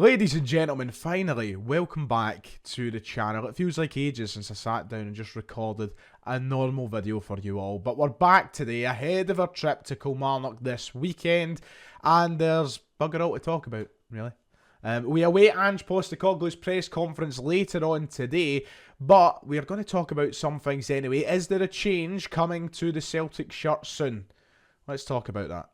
Ladies and gentlemen, finally, welcome back to the channel. It feels like ages since I sat down and just recorded a normal video for you all. But we're back today, ahead of our trip to Kilmarnock this weekend. And there's bugger all to talk about, really. We await Ange Postecoglou's press conference later on today. But we're going to talk about some things anyway. Is there a change coming to the Celtic shirt soon? Let's talk about that.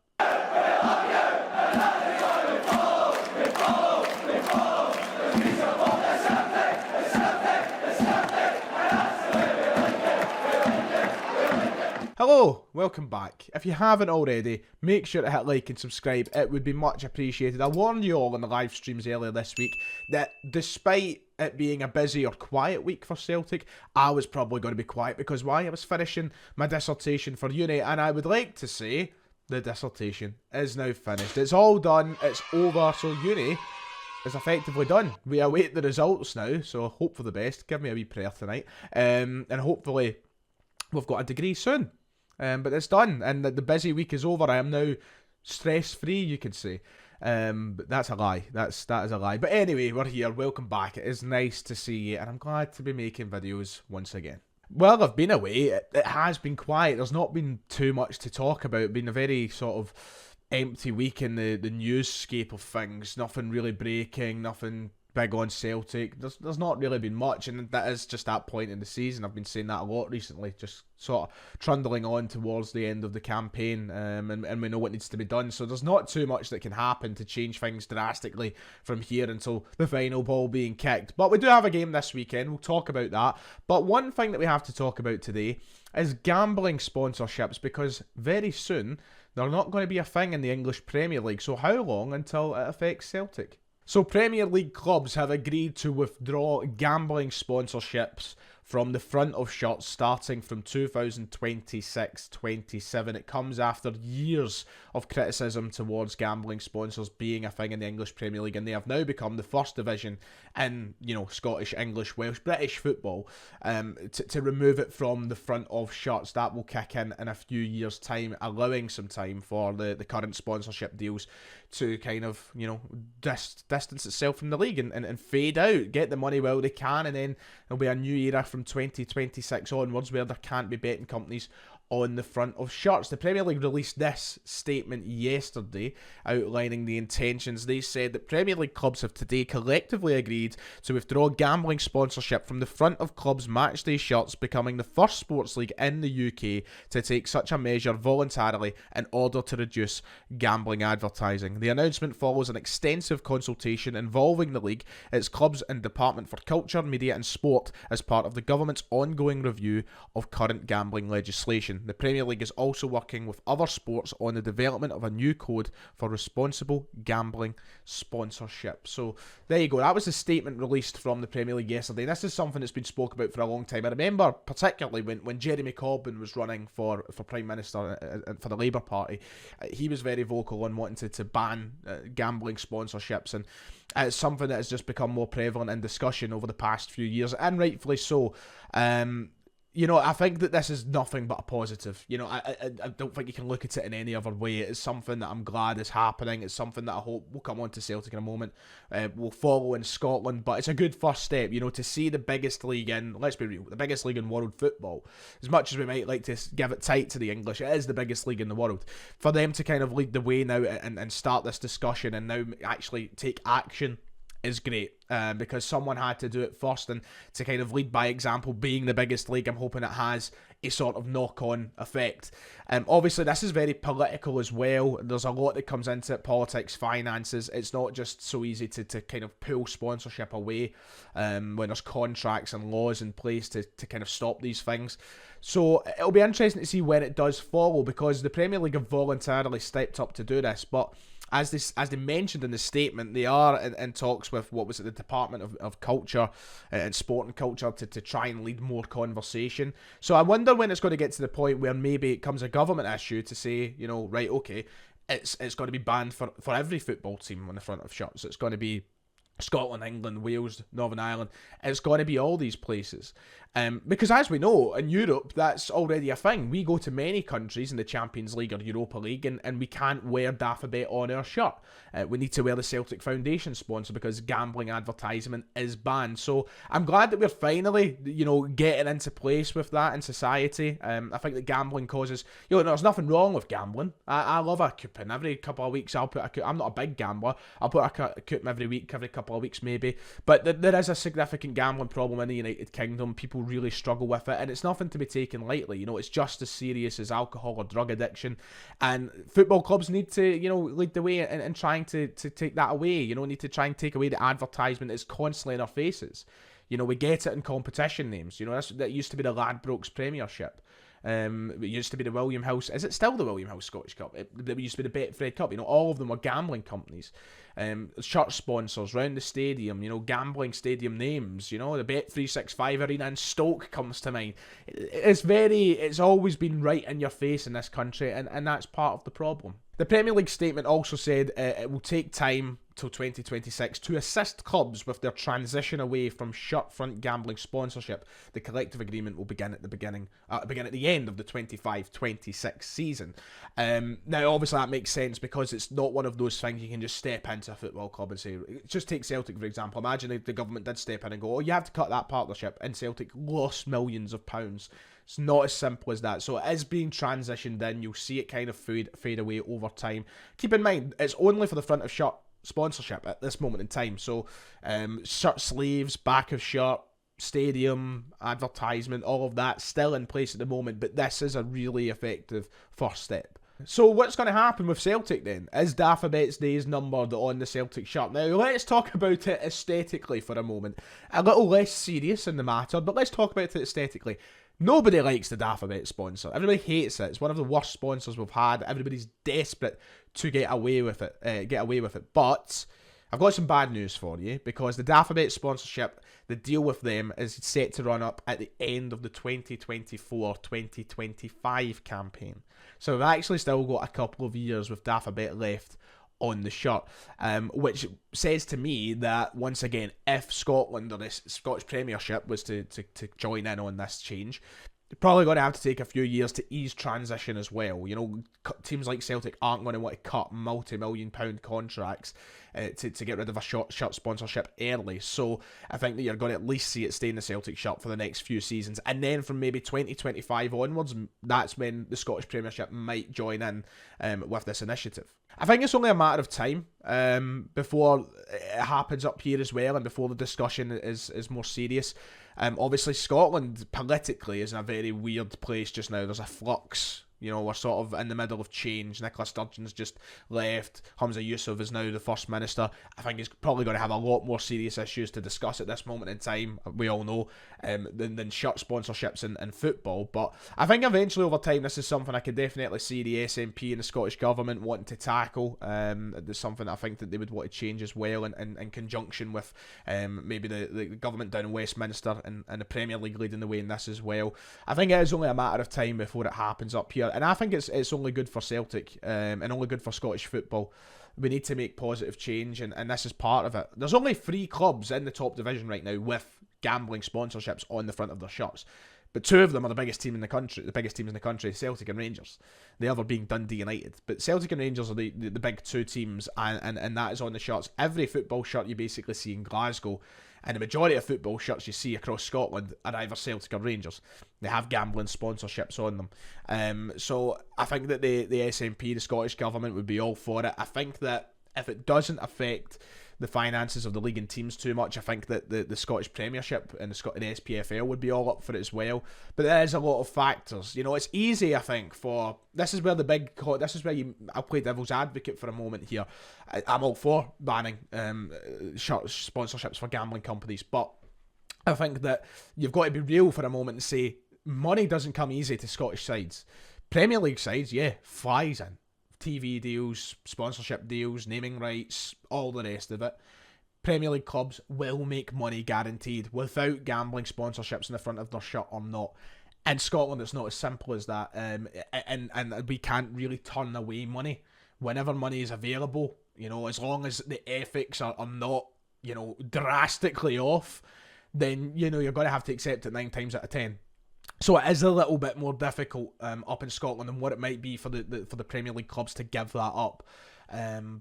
Hello, welcome back. If you haven't already, make sure to hit like and subscribe. It would be much appreciated. I warned you all in the live streams earlier this week that despite it being a busy or quiet week for Celtic, I was probably going to be quiet because why? I was finishing my dissertation for uni, and I would like to say the dissertation is now finished. It's all done, it's over, so uni is effectively done. We await the results now, so hope for the best. Give me a wee prayer tonight. And hopefully we've got a degree soon. But it's done, and the busy week is over. I am now stress-free, you could say. But that's a lie. That is a lie. But anyway, we're here. Welcome back. It is nice to see you, and I'm glad to be making videos once again. Well, I've been away. It has been quiet. There's not been too much to talk about. It's been a very sort of empty week in the newscape of things. Nothing really breaking. Nothing big on Celtic. There's not really been much, and that is just that point in the season. I've been saying that a lot recently, just sort of trundling on towards the end of the campaign, and we know what needs to be done, so there's not too much that can happen to change things drastically from here until the final ball being kicked. But we do have a game this weekend, we'll talk about that. But one thing that we have to talk about today is gambling sponsorships, because very soon they're not going to be a thing in the English Premier League. So how long until it affects Celtic? So Premier League clubs have agreed to withdraw gambling sponsorships from the front of shirts starting from 2026-27. It comes after years of criticism towards gambling sponsors being a thing in the English Premier League, and they have now become the first division in, Scottish, English, Welsh, British football to remove it from the front of shirts. That will kick in a few years' time, allowing some time for the current sponsorship deals to kind of, distance itself from the league and fade out, get the money while they can, and then there'll be a new era from 2026 onwards where there can't be betting companies on the front of shirts. The Premier League released this statement yesterday outlining the intentions. They said that Premier League clubs have today collectively agreed to withdraw gambling sponsorship from the front of clubs' matchday shirts, becoming the first sports league in the UK to take such a measure voluntarily in order to reduce gambling advertising. The announcement follows an extensive consultation involving the league, its clubs and Department for Culture, Media and Sport as part of the government's ongoing review of current gambling legislation. The Premier League is also working with other sports on the development of a new code for responsible gambling sponsorship. So there you go. That was the statement released from the Premier League yesterday. This is something that's been spoke about for a long time. I remember particularly when Jeremy Corbyn was running for Prime Minister for the Labour Party. He was very vocal on wanting to ban gambling sponsorships, and it's something that has just become more prevalent in discussion over the past few years, and rightfully so. I think that this is nothing but a positive. I don't think you can look at it in any other way. It's something that I'm glad is happening. It's something that I hope will come on to Celtic in a moment. We'll follow in Scotland, but it's a good first step, to see the biggest league in, let's be real, the biggest league in world football. As much as we might like to give it tight to the English, it is the biggest league in the world. For them to kind of lead the way now and start this discussion and now actually take action is great, because someone had to do it first, and to kind of lead by example, being the biggest league, I'm hoping it has a sort of knock-on effect. Obviously this is very political as well. There's a lot that comes into it: politics, finances. It's not just so easy to kind of pull sponsorship away when there's contracts and laws in place to kind of stop these things. So it'll be interesting to see when it does follow, because the Premier League have voluntarily stepped up to do this, but as they mentioned in the statement, they are in talks with, the Department of Culture and Sport and Culture to try and lead more conversation. So I wonder when it's going to get to the point where maybe it becomes a government issue to say, right, okay, it's going to be banned for every football team on the front of shirts. It's going to be Scotland, England, Wales, Northern Ireland. It's going to be all these places. Because as we know, in Europe, that's already a thing. We go to many countries in the Champions League or Europa League, and we can't wear Daffabet on our shirt. We need to wear the Celtic Foundation sponsor because gambling advertisement is banned. So I'm glad that we're finally, getting into place with that in society. I think that gambling causes, there's nothing wrong with gambling. I love a coupon. Every couple of weeks I'll put a coupon. I'm not a big gambler. I'll put a coupon every week, every couple of weeks maybe. But there is a significant gambling problem in the United Kingdom. People really struggle with it, and it's nothing to be taken lightly. It's just as serious as alcohol or drug addiction, and football clubs need to lead the way in trying to take that away. Need to try and take away the advertisement that's constantly in our faces. We get it in competition names. That used to be the Ladbrokes Premiership. It used to be the William House. Is it still the William House Scottish Cup? It used to be the Betfred Cup. All of them were gambling companies. Shirt sponsors round the stadium. Gambling stadium names. The Bet365 Arena in Stoke comes to mind. It's always been right in your face in this country, and that's part of the problem. The Premier League statement also said it will take time till 2026 to assist clubs with their transition away from shirt-front gambling sponsorship. The collective agreement will begin at the end of the 25-26 season. Now, obviously, that makes sense because it's not one of those things you can just step into a football club and say. Just take Celtic, for example. Imagine if the government did step in and go, you have to cut that partnership, and Celtic lost millions of pounds. It's not as simple as that. So it is being transitioned in. You'll see it kind of fade away over time. Keep in mind, it's only for the front of shirt sponsorship at this moment in time. So shirt sleeves, back of shirt, stadium, advertisement, all of that still in place at the moment. But this is a really effective first step. So what's going to happen with Celtic then? Is Daffabet's days numbered on the Celtic shirt? Now let's talk about it aesthetically for a moment. A little less serious in the matter, but let's talk about it aesthetically. Nobody likes the Daffabet sponsor. Everybody hates it. It's one of the worst sponsors we've had. Everybody's desperate to get away with it. But I've got some bad news for you, because the Daffabet sponsorship, the deal with them is set to run up at the end of the 2024-2025 campaign. So we've actually still got a couple of years with Daffabet left on the shirt, which says to me that, once again, if Scotland or the Scottish Premiership was to join in on this change, they're probably going to have to take a few years to ease transition as well. Teams like Celtic aren't going to want to cut multi-million-pound contracts to get rid of a shirt sponsorship early. So I think that you're going to at least see it stay in the Celtic shirt for the next few seasons. And then from maybe 2025 onwards, that's when the Scottish Premiership might join in with this initiative. I think it's only a matter of time before it happens up here as well, and before the discussion is more serious. Obviously, Scotland politically is in a very weird place just now. There's a flux. We're sort of in the middle of change. Nicola Sturgeon's just left. Humza Yousaf is now the First Minister. I think he's probably going to have a lot more serious issues to discuss at this moment in time, we all know, than shirt sponsorships in football. But I think eventually, over time, this is something I could definitely see the SNP and the Scottish Government wanting to tackle. There's something I think that they would want to change as well, in conjunction with maybe the government down in Westminster and the Premier League leading the way in this as well. I think it is only a matter of time before it happens up here. And I think it's only good for Celtic and only good for Scottish football. We need to make positive change, and this is part of it. There's only 3 clubs in the top division right now with gambling sponsorships on the front of their shirts. But 2 of them are the biggest teams in the country, Celtic and Rangers. The other being Dundee United. But Celtic and Rangers are the big 2 teams, and that is on the shirts. Every football shirt you basically see in Glasgow, and the majority of football shirts you see across Scotland, are either Celtic or Rangers. They have gambling sponsorships on them. So I think that the SNP, the Scottish Government, would be all for it. I think that if it doesn't affect the finances of the league and teams too much, I think that the Scottish Premiership and the SPFL would be all up for it as well. But there is a lot of factors. It's easy, I think, I'll play devil's advocate for a moment here. I'm all for banning shirt sponsorships for gambling companies, but I think that you've got to be real for a moment and say money doesn't come easy to Scottish sides. Premier League sides, yeah, flies in. TV deals, sponsorship deals, naming rights, all the rest of it. Premier League clubs will make money guaranteed without gambling sponsorships in the front of their shirt or not. In Scotland, it's not as simple as that, and we can't really turn away money. Whenever money is available, as long as the ethics are not drastically off, then, you're going to have to accept it 9 times out of 10. So it is a little bit more difficult up in Scotland than what it might be for the Premier League clubs to give that up.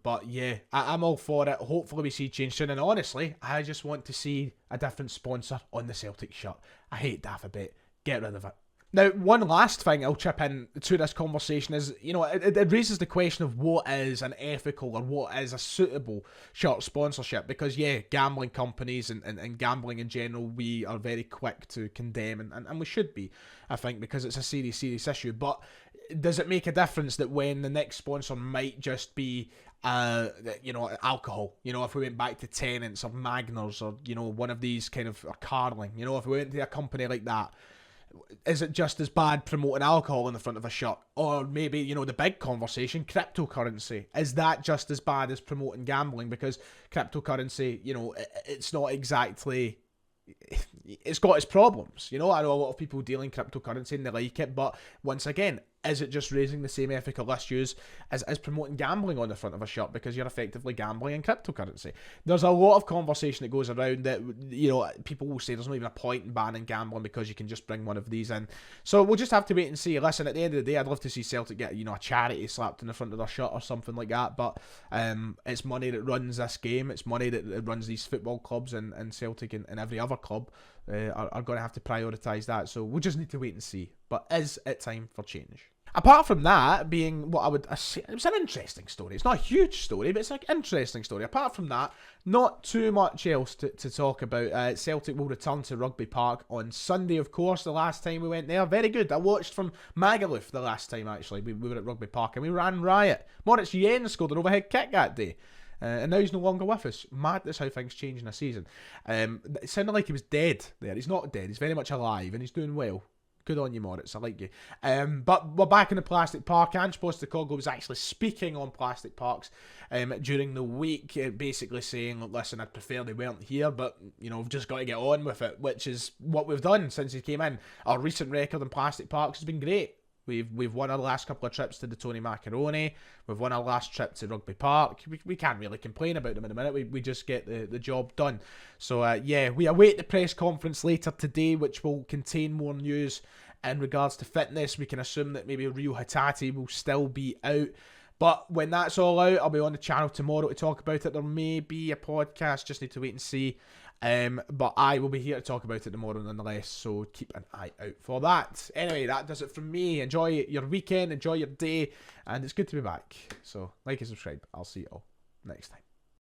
But yeah, I'm all for it. Hopefully we see change soon. And honestly, I just want to see a different sponsor on the Celtic shirt. I hate Daft a bit. Get rid of it. Now, one last thing I'll chip in to this conversation is, it raises the question of what is an ethical or what is a suitable shirt sponsorship. Because, yeah, gambling companies and gambling in general, we are very quick to condemn, and we should be, I think, because it's a serious issue. But does it make a difference that when the next sponsor might just be alcohol, if we went back to Tennent's or Magners or, one of these kind of, or Carling, if we went to a company like that, is it just as bad promoting alcohol in the front of a shirt? Or maybe, the big conversation, cryptocurrency. Is that just as bad as promoting gambling? Because cryptocurrency, it's not exactly... It's got its problems. I know a lot of people deal in cryptocurrency and they like it, but once again, is it just raising the same ethical issues as promoting gambling on the front of a shirt, because you're effectively gambling in cryptocurrency? There's a lot of conversation that goes around that, people will say there's not even a point in banning gambling because you can just bring one of these in. So we'll just have to wait and see. Listen, at the end of the day, I'd love to see Celtic get, a charity slapped in the front of their shirt or something like that, but it's money that runs this game. It's money that runs these football clubs, and Celtic and every other club are going to have to prioritise that. So we'll just need to wait and see. But is it time for change? Apart from that being what I would say, it was an interesting story. It's not a huge story, but it's an interesting story. Apart from that, not too much else to talk about. Celtic will return to Rugby Park on Sunday, of course. The last time we went there, very good. I watched from Magaluf the last time, actually. We were at Rugby Park and we ran riot. Moritz Yen scored an overhead kick that day. And now he's no longer with us. Madness how things change in a season. It sounded like he was dead there. He's not dead. He's very much alive and he's doing well. Good on you, Moritz. I like you. But we're back in the Plastic Park. Ange Postecoglou was actually speaking on Plastic Parks during the week, basically saying, listen, I'd prefer they weren't here, but, we've just got to get on with it, which is what we've done since he came in. Our recent record in Plastic Parks has been great. We've won our last couple of trips to the Tony Macaroni. We've won our last trip to Rugby Park. We can't really complain about them in a minute. We just get the job done. So, we await the press conference later today, which will contain more news in regards to fitness. We can assume that maybe Rio Hatate will still be out. But when that's all out, I'll be on the channel tomorrow to talk about it. There may be a podcast. Just need to wait and see. But I will be here to talk about it tomorrow nonetheless, so keep an eye out for that. Anyway, that does it from me. Enjoy your weekend, enjoy your day, and it's good to be back. So like and subscribe. I'll see you all next time.